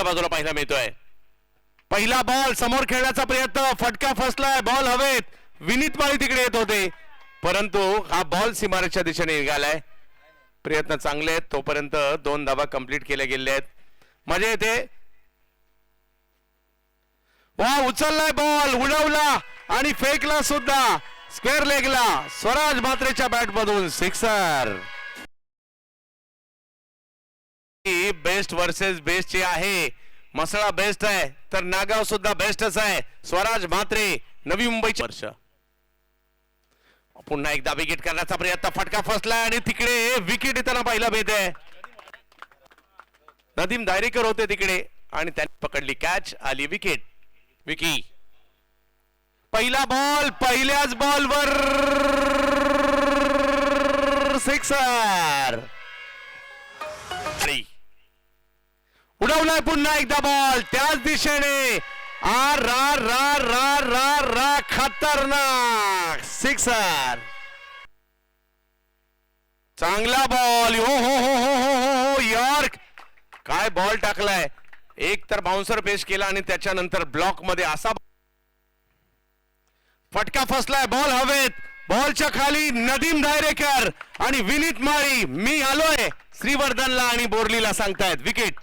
बाजूला पाहायला मिळतोय. पहिला बॉल समोर खेळण्याचा प्रयत्न, फटका फसलाय, बॉल हवेत. विनीत माळी तिकडे येत होते परंतु हा बॉल सीमारेषच्या दिशेने निघालाय. प्रयत्न चांगले आहेत, तोपर्यंत 2 धावा कंप्लीट केले गेले आहेत. मजा येते. वा, उचललाय बॉल, उडवला आणि फेकला सुद्धा स्क्वेअर लेगला. स्वराज म्हात्रेच्या बॅट मधून सिक्सर. बेस्ट वर्सेस बेस्ट ची आहे. मसळा बेस्ट आहे तर नागाव सुद्धा बेस्टच आहे. स्वराज म्हात्रे नवी मुंबईचे वर्ष. पुन्हा एकदा विकेट करण्याचा प्रयत्न, फटका फसलाय आणि तिकडे विकेट येताना पाहिला भेटते. नदीम दायरेकर होते तिकडे आणि त्यांनी पकडली कॅच, आली विकेट. विकी पहिला बॉल, पहिल्याच बॉलवर सिक्सर. उडवलाय पुन्हा एकदा बॉल त्याच दिशेने. आर रा रा रा रा रा, खतरनाक सिक्सर. चांगला बॉल. हो हो हो हो हो हो यार, काय बॉल टाकलाय. एक तर बाउन्सर पेश केला आणि त्याच्यानंतर ब्लॉक मध्ये असा फटका फसलाय. बॉल हवेत, बॉलच्या खाली नदीम दायरेकर आणि विनीत माळी मी आलोय श्रीवर्धनला आणि बोरलीला सांगतायत. विकेट.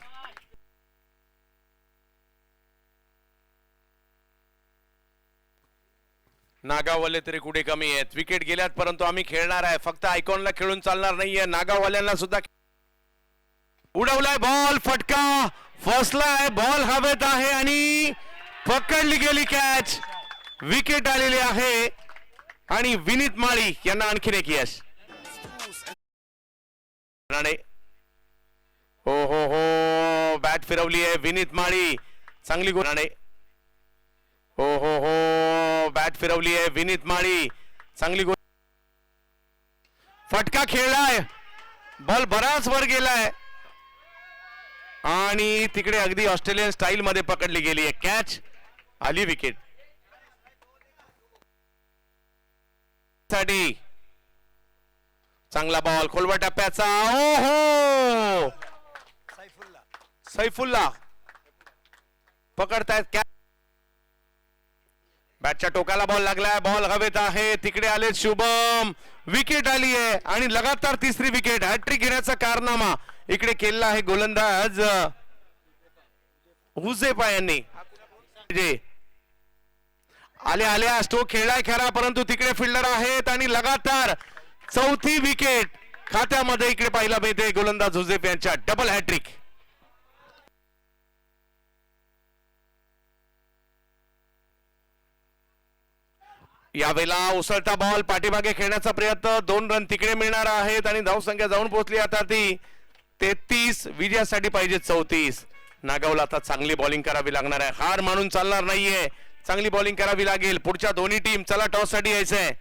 नागाववाले तरी कुठे कमी आहेत. विकेट गेल्यात परंतु आम्ही खेळणार आहे. फक्त आयकॉनला खेळून चालणार नाहीये, नागाववाल्यांना सुद्धा. उडवलाय बॉल, फटका फसलाय, बॉल हवेत आहे आणि पकडली गेली कॅच. विकेट आलेली आहे आणि विनीत माळी यांना आणखीन एक यश. हो हो हो, बॅट फिरवली आहे विनीत माळी. चांगली गोल. हो हो हो, बॅट फिरवली आहे विनीत माळी. चांगली गोल. फटका खेळलाय, बॉल बराच वर गेलाय आणि तिकडे अगदी ऑस्ट्रेलियन स्टाईल मध्ये पकडली गेली आहे कॅच, आली विकेट. साठी चांगला बॉल, खोलवा टप्प्याचा. ओ हो, सैफुल्ला पकडतायत कॅच. बॅटच्या टोकाला बॉल लागलाय, बॉल हवेत आहे. तिकडे आले शुभम, विकेट आली आहे आणि लगातार तिसरी विकेट. हॅट्रिक घेण्याचा कारनामा इकडे केला आहे गोलंदाज हुजेफा यांनी. आल्या आल्या स्ट्रोक खेळलाय खरा परंतु तिकडे फिल्डर आहेत आणि लगातार चौथी विकेट खात्यामध्ये इकडे पाहायला मिळते गोलंदाज हुजेफ यांच्या. Double hat-trick. यावेळेला उसळता बॉल पाठीमागे खेळण्याचा प्रयत्न. 2 रन तिकडे मिळणार आहेत आणि धावसंख्या जाऊन पोहोचली आता ती 33. विजयासाठी पाहिजे 34. नागावला आता चांगली बॉलिंग करावी लागणार आहे. हार मानून चालणार नाहीये, चांगली बॉलिंग करावी लागेल. पुढच्या दोन्ही टीम चला टॉस साठी यायचंय.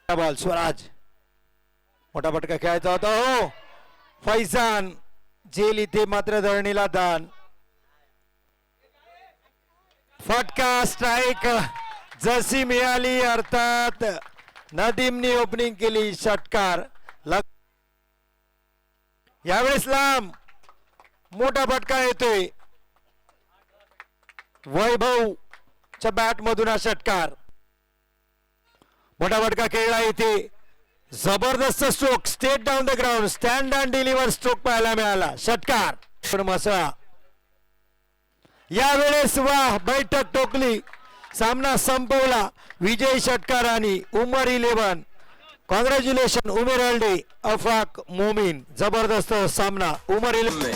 बॉल स्वराज, मोठा फटका खेळायचा होता. हो, फैजान जेल इथे मात्र धरणीला दान. फटका स्ट्राईक जशी मिळाली अर्थात नदीमनी ओपनिंग केली. षटकार. यावेळेस लांब मोठा फटका येतोय वैभवच्या बॅट मधून. हा षटकार, मोठा फटका खेळला इथे. जबरदस्त stroke, state down the ground, stand and deliver stroke पाहायला मिळाला. षटकार. मसळा यावेळेस वाह, बैठक टोकली, सामना संपवला विजयी षटकारांनी. उमर 11, कॉंग्रॅच्युलेशन उमेर अल्डे, अफाक मोमीन. जबरदस्त सामना. उमर 11